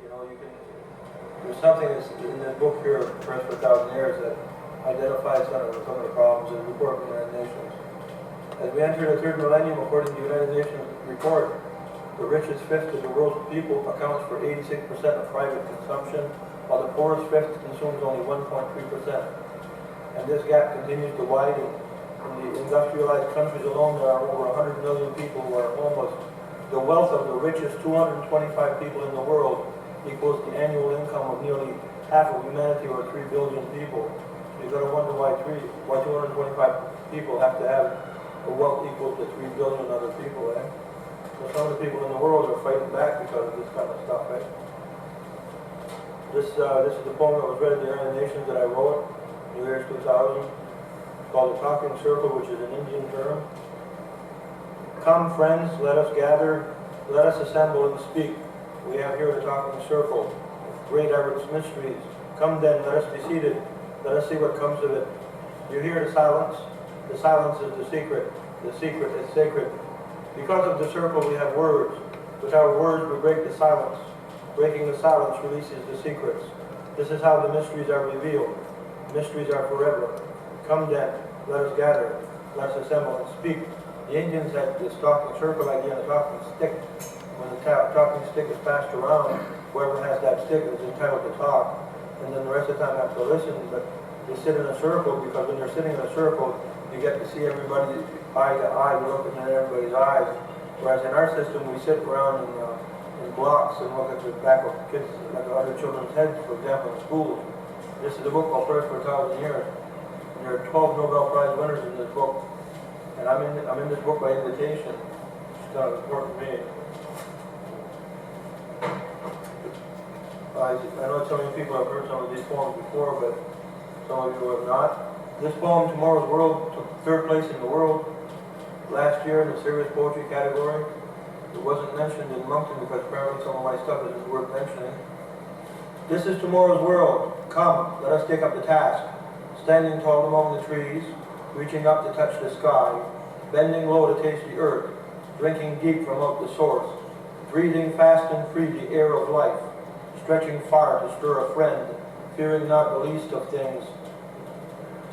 There's something that's in the book here, Press for 1,000 Years, that identifies some of the problems in the report of the United Nations. As we enter the third millennium, according to the United Nations report, the richest fifth of the world's people accounts for 86% of private consumption, while the poorest fifth consumes only 1.3%. And this gap continues to widen. In the industrialized countries alone, there are over 100 million people who are homeless. The wealth of the richest 225 people in the world equals the annual income of nearly half of humanity, or 3 billion people. So you've got to wonder why 225 people have to have a wealth equal to 3 billion other people, eh? So some of the people in the world are fighting back because of this kind of stuff, eh? This is the poem that was read at the United Nations that I wrote, New Year's 2000. It's called The Talking Circle, which is an Indian term. Come, friends, let us gather, let us assemble and speak. We have here the talking circle, great are its mysteries. Come then, let us be seated, let us see what comes of it. You hear the silence is the secret is sacred. Because of the circle we have words, with our words we break the silence. Breaking the silence releases the secrets. This is how the mysteries are revealed. Mysteries are forever. Come then, let us gather, let us assemble and speak. The Indians had this talking circle idea and a talking stick. When the talking stick is passed around, whoever has that stick is entitled to talk, and then the rest of the time have to listen. But they sit in a circle, because when you're sitting in a circle, you get to see everybody eye to eye, you're looking at everybody's eyes. Whereas in our system, we sit around in blocks and look at the back of kids, like other children's heads, for example, in schools. This is a book called Press for 1,000 Years, and there are 12 Nobel Prize winners in this book. And I'm in this book by invitation. It's kind of important to me. I know some of you people have heard some of these poems before, but some of you have not. This poem, Tomorrow's World, took 3rd place in the world last year in the serious poetry category. It wasn't mentioned in Moncton because apparently some of my stuff isn't worth mentioning. This is tomorrow's world. Come, let us take up the task. Standing tall among the trees, reaching up to touch the sky, bending low to taste the earth, drinking deep from out the source, breathing fast and free the air of life, stretching far to stir a friend, fearing not the least of things.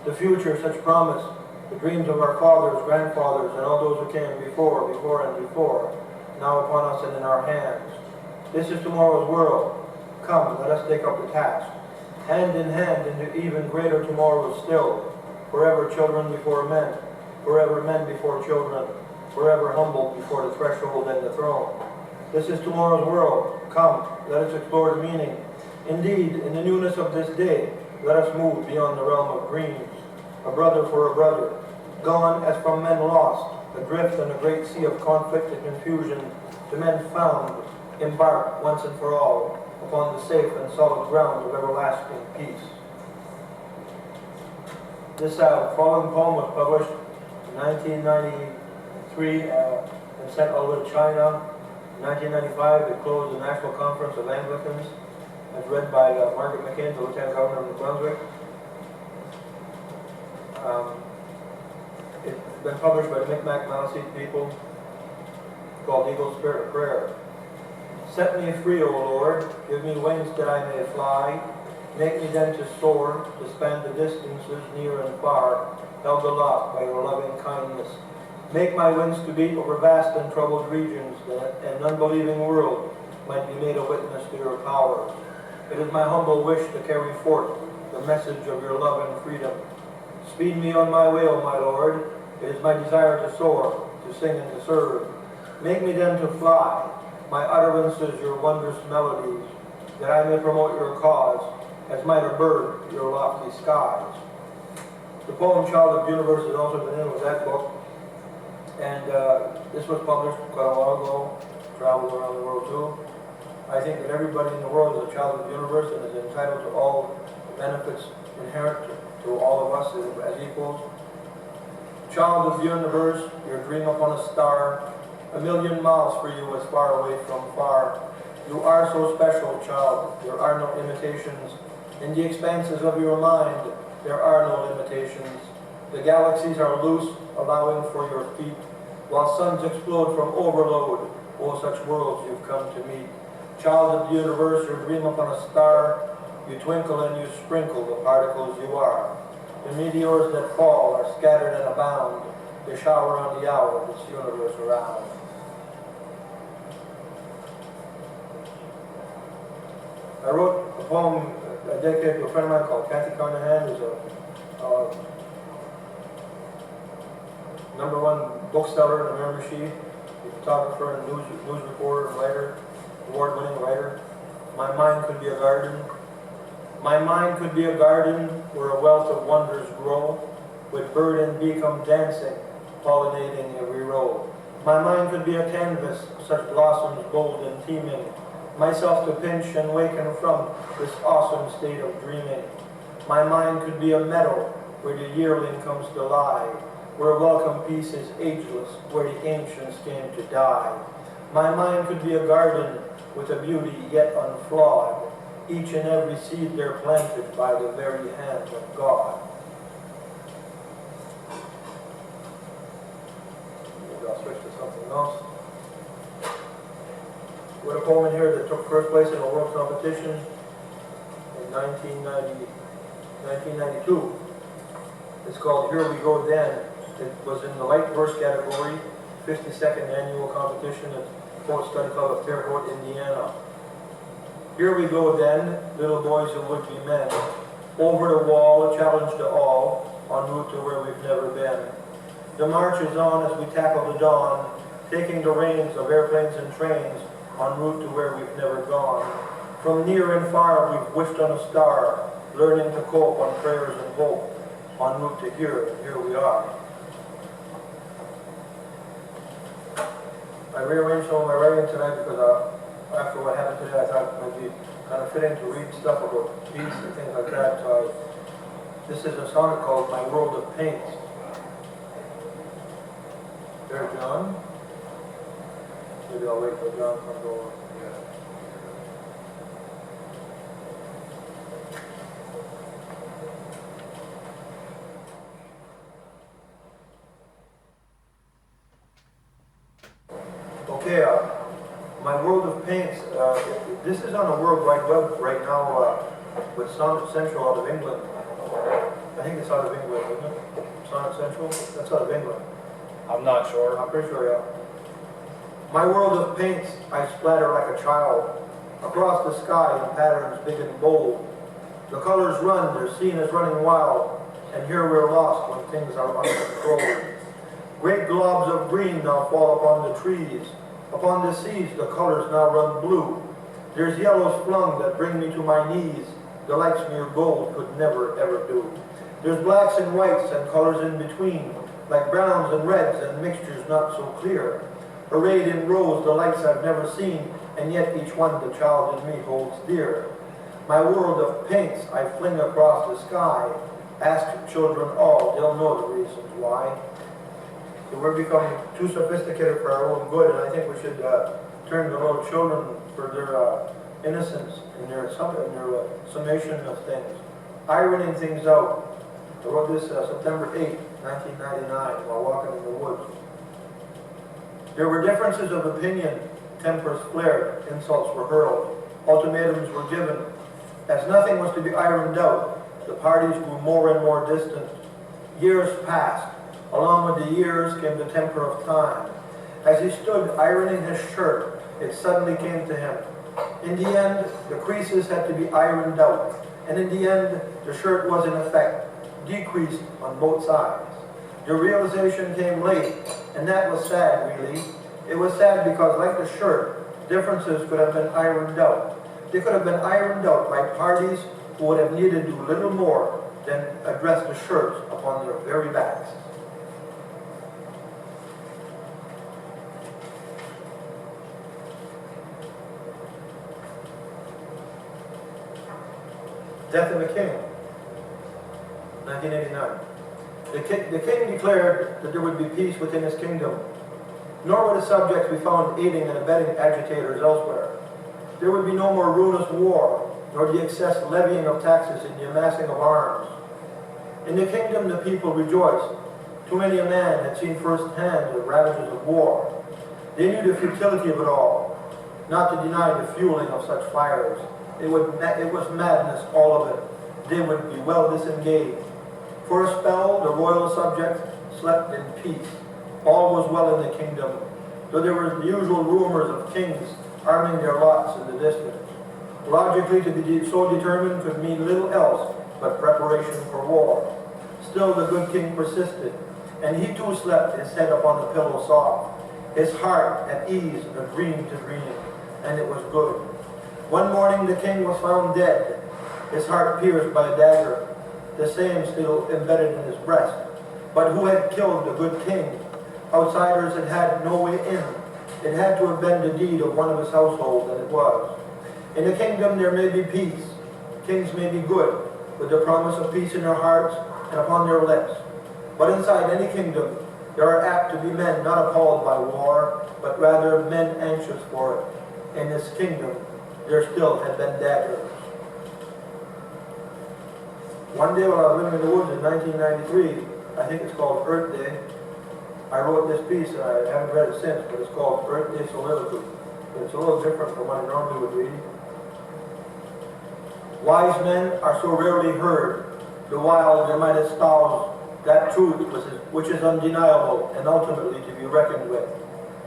The future, such promise, the dreams of our fathers, grandfathers, and all those who came before, now upon us and in our hands. This is tomorrow's world. Come, let us take up the task. Hand in hand into even greater tomorrows still. Forever children before men, forever men before children, forever humbled before the threshold and the throne. This is tomorrow's world. Come, let us explore the meaning. Indeed, in the newness of this day, let us move beyond the realm of dreams. A brother for a brother, gone as from men lost, adrift in a great sea of conflict and confusion, to men found, embark once and for all upon the safe and solid ground of everlasting peace. This following poem was published in 1993 and sent all over to China. In 1995, it closed the National Conference of Anglicans, as read by Margaret McCain, the Lieutenant Governor of New Brunswick. It's been published by the Micmac Maliseet people, called Eagle Spirit of Prayer. Set me free, O Lord, give me wings that I may fly. Make me then to soar, to span the distances near and far, held aloft by your loving kindness. Make my wings to beat over vast and troubled regions, that an unbelieving world might be made a witness to your power. It is my humble wish to carry forth the message of your love and freedom. Speed me on my way, O my Lord. It is my desire to soar, to sing and to serve. Make me then to fly, my utterances your wondrous melodies, that I may promote your cause, as might a bird your lofty skies. The poem Child of the Universe is also the name of that book, and this was published quite a while ago, traveled around the world too. I think that everybody in the world is a child of the universe and is entitled to all the benefits inherent to all of us as equals. Child of the universe, your dream upon a star, 1,000,000 miles for you as far away from far. You are so special, child, there are no imitations. In the expanses of your mind, there are no limitations. The galaxies are loose, allowing for your feet, while suns explode from overload. Oh, such worlds you've come to meet. Child of the universe, you dream upon a star, you twinkle and you sprinkle the particles you are. The meteors that fall are scattered and abound, they shower on the hour this universe around. I wrote a poem dedicated to a friend of mine called Kathy Carnahan, who's a #1 bookseller in Miramichi, a photographer and news reporter and writer, award-winning writer. My mind could be a garden. My mind could be a garden where a wealth of wonders grow, with bird and bee come dancing, pollinating every row. My mind could be a canvas, such blossoms bold and teeming, myself to pinch and waken from this awesome state of dreaming. My mind could be a meadow where the yearling comes to lie, where welcome peace is ageless, where the ancients came to die. My mind could be a garden with a beauty yet unflawed, each and every seed there planted by the very hand of God. Maybe I'll switch to something else. We had a poem in here that took first place in a world competition in 1992. It's called Here We Go Then. It was in the light verse category, 52nd annual competition at Poet Study Club of Terre Haute, Indiana. Here we go then, little boys who would be men, over the wall, a challenge to all, en route to where we've never been. The march is on as we tackle the dawn, taking the reins of airplanes and trains, en route to where we've never gone. From near and far we've wished on a star, learning to cope on prayers and hope, en route to here we are. I rearranged some of my writing tonight because after what happened today, I thought it might be kind of fitting to read stuff about peace and things like that. So this is a sonnet called My World of Paints. There, John. Maybe I'll wait till John comes over. Okay, My World of Paints. This is on the World Wide Web right now with Sonnet Central out of England. I think it's out of England, isn't it? Sonnet Central? That's out of England. I'm not sure. I'm pretty sure, yeah. My world of paints, I splatter like a child, across the sky in patterns big and bold. The colors run, they're seen as running wild, and here we're lost when things are uncontrolled. Great globs of green now fall upon the trees. Upon the seas, the colors now run blue. There's yellows flung that bring me to my knees. The lights mere gold could never, ever do. There's blacks and whites and colors in between, like browns and reds and mixtures not so clear. Arrayed in rows, the lights I've never seen, and yet each one the child in me holds dear. My world of paints I fling across the sky. Ask children all, they'll know the reasons why. So we're becoming too sophisticated for our own good, and I think we should turn to little children for their innocence and their summation of things. Ironing things out. I wrote this September 8, 1999, while walking in the woods. There were differences of opinion, tempers flared, insults were hurled, ultimatums were given. As nothing was to be ironed out, the parties grew more and more distant. Years passed. Along with the years came the temper of time. As he stood ironing his shirt, it suddenly came to him. In the end, the creases had to be ironed out, and in the end, the shirt was in effect decreased on both sides. The realization came late, and that was sad, really. It was sad because, like the shirt, differences could have been ironed out. They could have been ironed out by parties who would have needed to do little more than address the shirts upon their very backs. Death of a King, 1989. The king declared that there would be peace within his kingdom, nor would his subjects be found aiding and abetting agitators elsewhere. There would be no more ruinous war, nor the excess levying of taxes and the amassing of arms. In the kingdom the people rejoiced. Too many a man had seen firsthand the ravages of war. They knew the futility of it all. not to deny the fueling of such fires. It was madness, all of it. They would be well disengaged. For a spell, the royal subjects slept in peace. All was well in the kingdom, though there were the usual rumors of kings arming their lots in the distance. Logically, to be so determined could mean little else but preparation for war. Still, the good king persisted, and he too slept, his head upon the pillow soft, his heart at ease, a dream to dream, and it was good. One morning the king was found dead, his heart pierced by a dagger, the same still embedded in his breast. But who had killed the good king? Outsiders had had no way in. It had to have been the deed of one of his household, and it was. In the kingdom there may be peace. Kings may be good, with the promise of peace in their hearts and upon their lips. But inside any kingdom, there are apt to be men not appalled by war, but rather men anxious for it. In this kingdom, there still had been daggers. One day while I was living in the woods in 1993, I think it's called Earth Day, I wrote this piece, and I haven't read it since, but it's called Earth Day Soliloquy. It's a little different from what I normally would read. Wise men are so rarely heard, the while they might espouse that truth which is undeniable and ultimately to be reckoned with.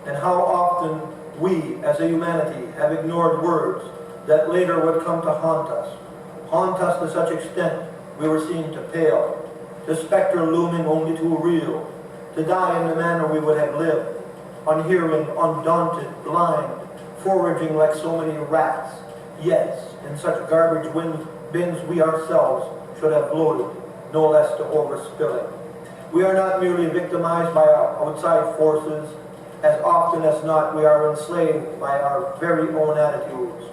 And how often we, as a humanity, have ignored words that later would come to haunt us to such extent we were seen to pale, the spectre looming only too real, to die in the manner we would have lived, unhearing, undaunted, blind, foraging like so many rats. Yes, in such garbage bins we ourselves should have loaded, no less to overspilling. We are not merely victimized by our outside forces. As often as not, we are enslaved by our very own attitudes,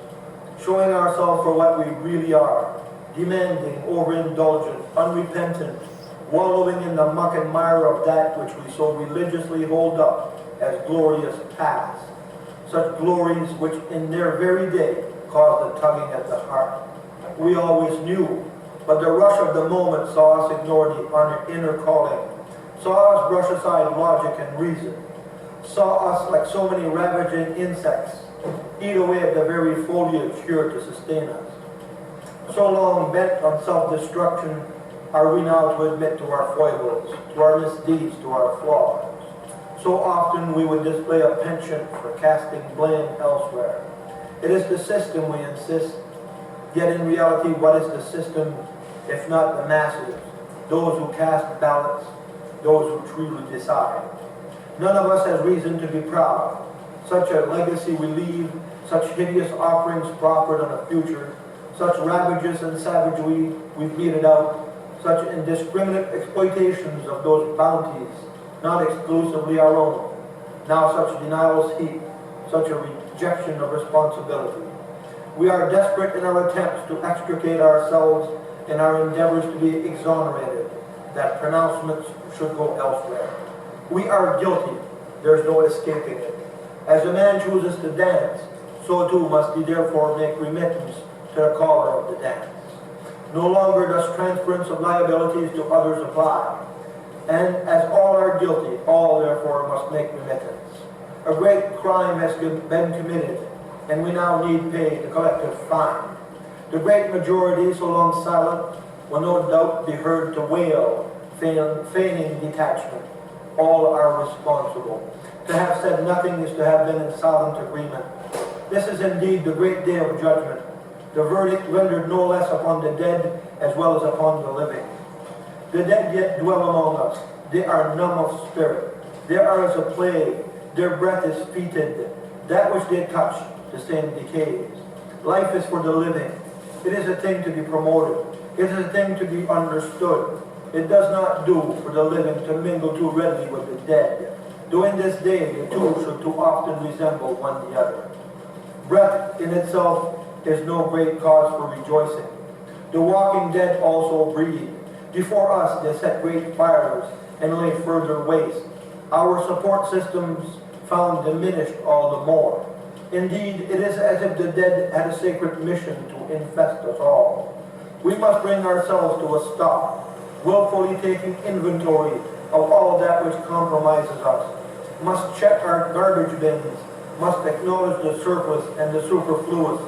showing ourselves for what we really are, demanding, overindulgent, unrepentant, wallowing in the muck and mire of that which we so religiously hold up as glorious past, such glories which in their very day cause the tugging at the heart. We always knew, but the rush of the moment saw us ignore the inner calling, saw us brush aside logic and reason, saw us like so many ravaging insects eat away at the very foliage here to sustain us. So long bent on self-destruction are we now to admit to our foibles, to our misdeeds, to our flaws. So often we would display a penchant for casting blame elsewhere. It is the system, we insist. Yet in reality, what is the system, if not the masses, those who cast ballots, those who truly decide? None of us has reason to be proud. Such a legacy we leave, such hideous offerings proffered on a future, such ravages and savagery we've meted out, such indiscriminate exploitations of those bounties, not exclusively our own. Now such denials heap, such a rejection of responsibility. We are desperate in our attempts to extricate ourselves in our endeavors to be exonerated, that pronouncements should go elsewhere. We are guilty. There's no escaping it. As a man chooses to dance, so too must he therefore make remittance to the caller of the dance. No longer does transference of liabilities to others apply. And as all are guilty, all therefore must make remittance. A great crime has been committed, and we now need pay the collective fine. The great majority, so long silent, will no doubt be heard to wail, feigning detachment. All are responsible. To have said nothing is to have been in silent agreement. This is indeed the great day of judgment, the verdict rendered no less upon the dead as well as upon the living. The dead yet dwell among us. They are numb of spirit. They are as a plague. Their breath is fetid. That which they touch, the same decays. Life is for the living. It is a thing to be promoted. It is a thing to be understood. It does not do for the living to mingle too readily with the dead, though in this day the two should too often resemble one the other. Breath in itself is no great cause for rejoicing. The walking dead also breathe. Before us they set great fires and lay further waste. Our support systems found diminished all the more. Indeed, it is as if the dead had a sacred mission to infest us all. We must bring ourselves to a stop, willfully taking inventory of all that which compromises us, must check our garbage bins must acknowledge the surplus and the superfluous,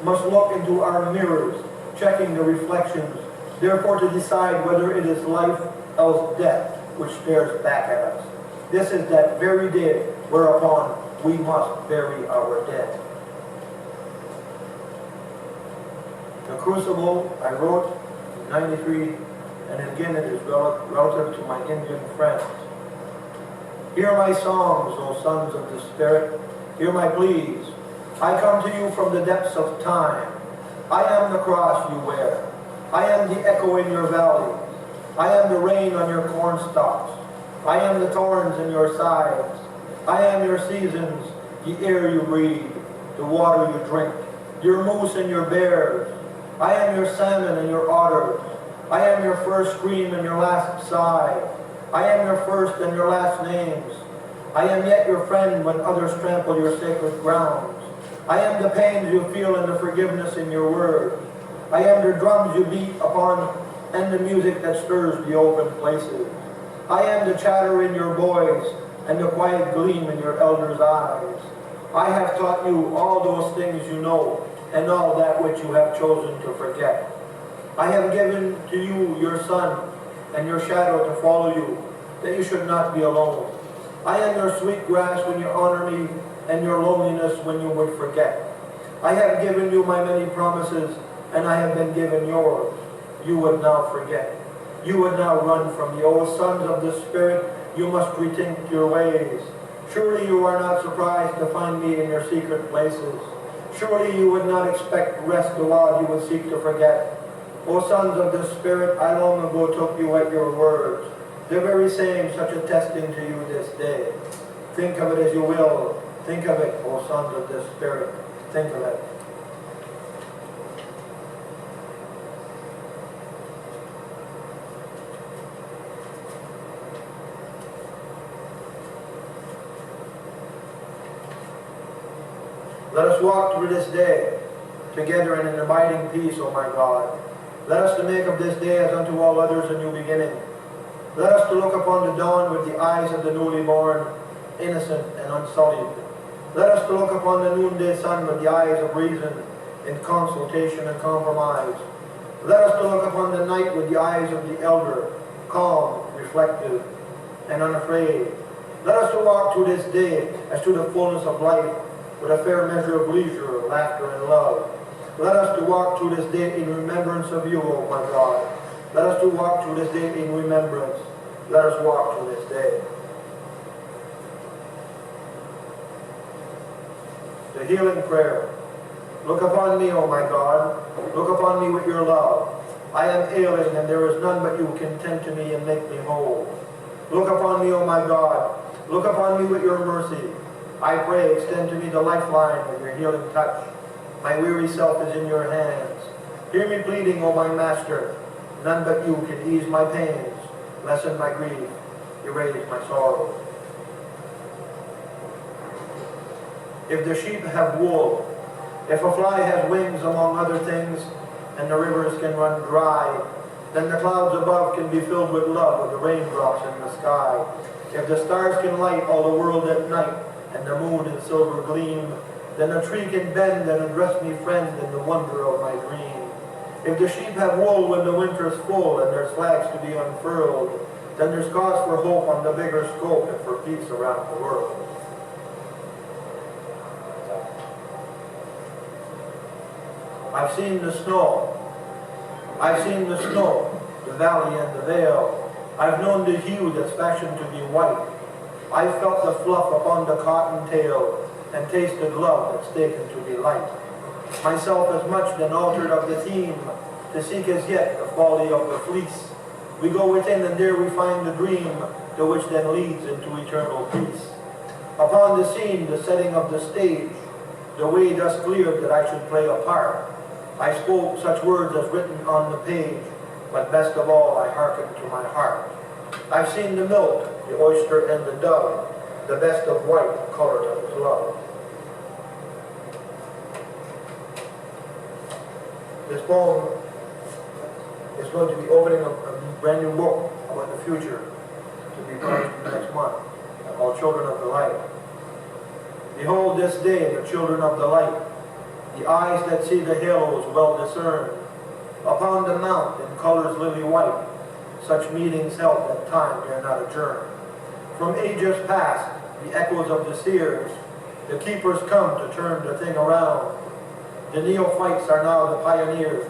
must look into our mirrors, checking the reflections, therefore to decide whether it is life, else death, which stares back at us. This is that very day whereupon we must bury our dead. The Crucible I wrote in '93, and again it is relative to my Indian friends. Hear my songs, O sons of the Spirit, hear my pleas. I come to you from the depths of time. I am the cross you wear. I am the echo in your valleys. I am the rain on your corn stalks. I am the thorns in your sides. I am your seasons, the air you breathe, the water you drink, your moose and your bears. I am your salmon and your otters. I am your first scream and your last sigh. I am your first and your last names. I am yet your friend when others trample your sacred grounds. I am the pains you feel and the forgiveness in your words. I am the drums you beat upon and the music that stirs the open places. I am the chatter in your voice and the quiet gleam in your elders' eyes. I have taught you all those things you know and all that which you have chosen to forget. I have given to you your son and your shadow to follow you, that you should not be alone. I am your sweet grass when you honor me, and your loneliness when you would forget. I have given you my many promises, and I have been given yours. You would now forget. You would now run from me. O sons of the Spirit, you must rethink your ways. Surely you are not surprised to find me in your secret places. Surely you would not expect rest the while you would seek to forget. O sons of the Spirit, I long ago took you at your words, the very same such a testing to you this day. Think of it as you will. Think of it, O sons of the Spirit. Think of it. Let us walk through this day together in an abiding peace, O my God. Let us to make of this day as unto all others a new beginning. Let us to look upon the dawn with the eyes of the newly born, innocent and unsullied. Let us to look upon the noonday sun with the eyes of reason, in consultation and compromise. Let us to look upon the night with the eyes of the elder, calm, reflective, and unafraid. Let us to walk through this day as to the fullness of life, with a fair measure of leisure, laughter, and love. Let us to walk through this day in remembrance of you, O my God. Let us to walk through this day in remembrance. Let us walk through this day. The healing prayer. Look upon me, O my God. Look upon me with your love. I am ailing, and there is none but you can tend to me and make me whole. Look upon me, O my God. Look upon me with your mercy. I pray, extend to me the lifeline with your healing touch. My weary self is in your hands. Hear me pleading, O my Master. None but you can ease my pains, lessen my grief, erase my sorrows. If the sheep have wool, if a fly has wings among other things, and the rivers can run dry, then the clouds above can be filled with love with the raindrops in the sky. If the stars can light all the world at night, and the moon in silver gleam, then a tree can bend and address me friend in the wonder of my dream. If the sheep have wool when the winter's full and there's flags to be unfurled, then there's cause for hope on the bigger scope and for peace around the world. I've seen the snow. I've seen the snow, the valley and the vale. I've known the hue that's fashioned to be white. I've felt the fluff upon the cotton tail and tasted love that's taken to be light. Myself as much been altered of the theme, to seek as yet the folly of the fleece. We go within and there we find the dream, the which then leads into eternal peace. Upon the scene, the setting of the stage, the way thus cleared that I should play a part. I spoke such words as written on the page, but best of all I hearkened to my heart. I've seen the milk, the oyster and the dove, the best of white, colored of his love. This poem is going to be opening a brand new book about the future to be published next month, called Children of the Light. Behold this day the children of the light, the eyes that see the halos well discern. Upon the mount in colors lily white, such meetings held that time dare not adjourn. From ages past, the echoes of the seers, the keepers come to turn the thing around. The neophytes are now the pioneers,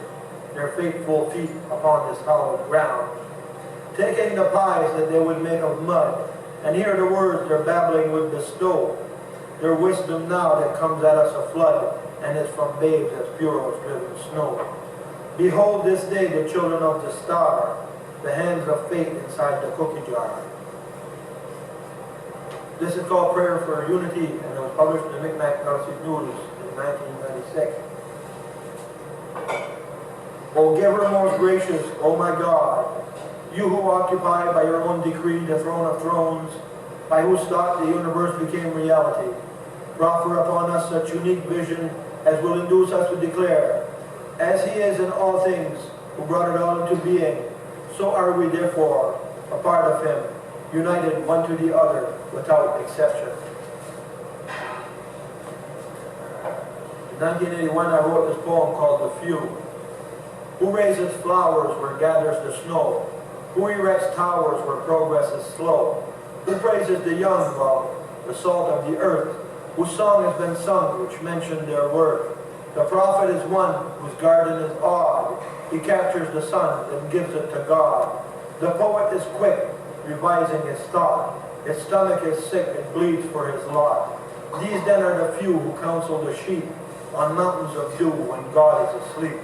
their faithful feet upon this hallowed ground. Taking the pies that they would make of mud, and hear the words their babbling would bestow. Their wisdom now that comes at us a flood, and is from babes as pure as driven snow. Behold this day the children of the star, the hands of fate inside the cookie jar. This is called Prayer for Unity, and it was published in the Micmac Gossip News in 1996. O giver most gracious, O my God, you who occupy by your own decree the throne of thrones, by whose thought the universe became reality, proffer upon us such unique vision as will induce us to declare, as he is in all things, who brought it all into being, so are we therefore a part of him, united one to the other without exception. In 1981 I wrote this poem called The Few. Who raises flowers where gathers the snow? Who erects towers where progress is slow? Who praises the young while the salt of the earth? Whose song has been sung which mentioned their worth? The prophet is one whose garden is awed. He captures the sun and gives it to God. The poet is quick, revising his thought. His stomach is sick and bleeds for his lot. These then are the few who counsel the sheep on mountains of dew when God is asleep.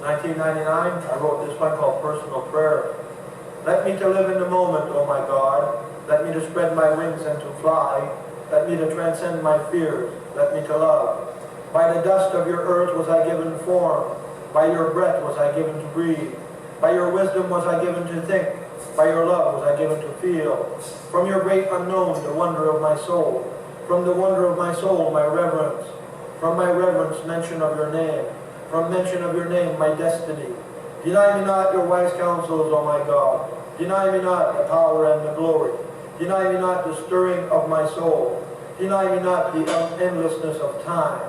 1999, I wrote this one called Personal Prayer. Let me to live in the moment, O my God. Let me to spread my wings and to fly. Let me to transcend my fears. Let me to love. By the dust of your earth was I given form. By your breath was I given to breathe. By your wisdom was I given to think. By your love was I given to feel. From your great unknown, the wonder of my soul. From the wonder of my soul, my reverence. From my reverence, mention of your name. From mention of your name, my destiny. Deny me not your wise counsels, O my God. Deny me not the power and the glory. Deny me not the stirring of my soul. Deny me not the endlessness of time.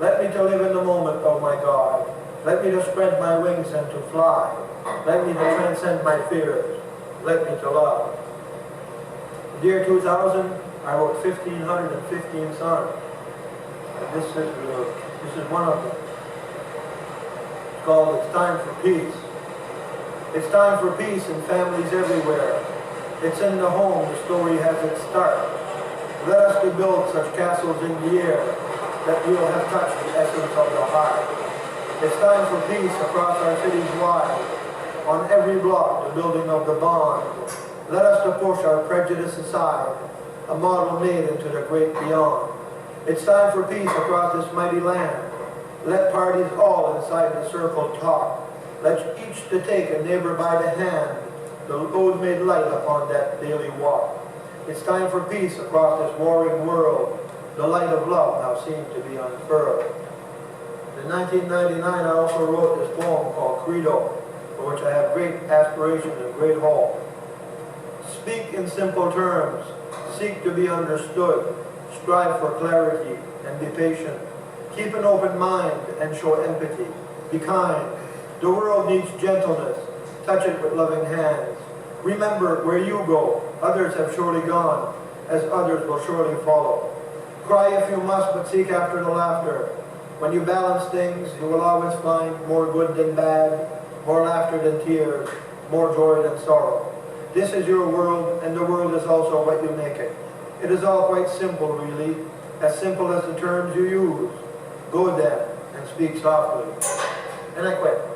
Let me to live in the moment, O my God. Let me to spread my wings and to fly. Let me to transcend my fears. Let me to love. In the year 2000, I wrote 1,515 songs. And this is one of them. It's called It's Time for Peace. It's time for peace in families everywhere. It's in the home the story has its start. Let us to build such castles in the air that we'll have touched the essence of the heart. It's time for peace across our cities wide. On every block, the building of the bond. Let us to push our prejudice aside, a model made into the great beyond. It's time for peace across this mighty land. Let parties all inside the circle talk. Let each to take a neighbor by the hand, the load made light upon that daily walk. It's time for peace across this warring world. The light of love now seems to be unfurled. In 1999, I also wrote this poem called Credo, for which I have great aspiration and great hope. Speak in simple terms. Seek to be understood. Strive for clarity and be patient. Keep an open mind and show empathy. Be kind. The world needs gentleness. Touch it with loving hands. Remember, where you go, others have surely gone, as others will surely follow. Cry if you must, but seek after the laughter. When you balance things, you will always find more good than bad, more laughter than tears, more joy than sorrow. This is your world, and the world is also what you make it. It is all quite simple, really, as simple as the terms you use. Go then, and speak softly. And I quit.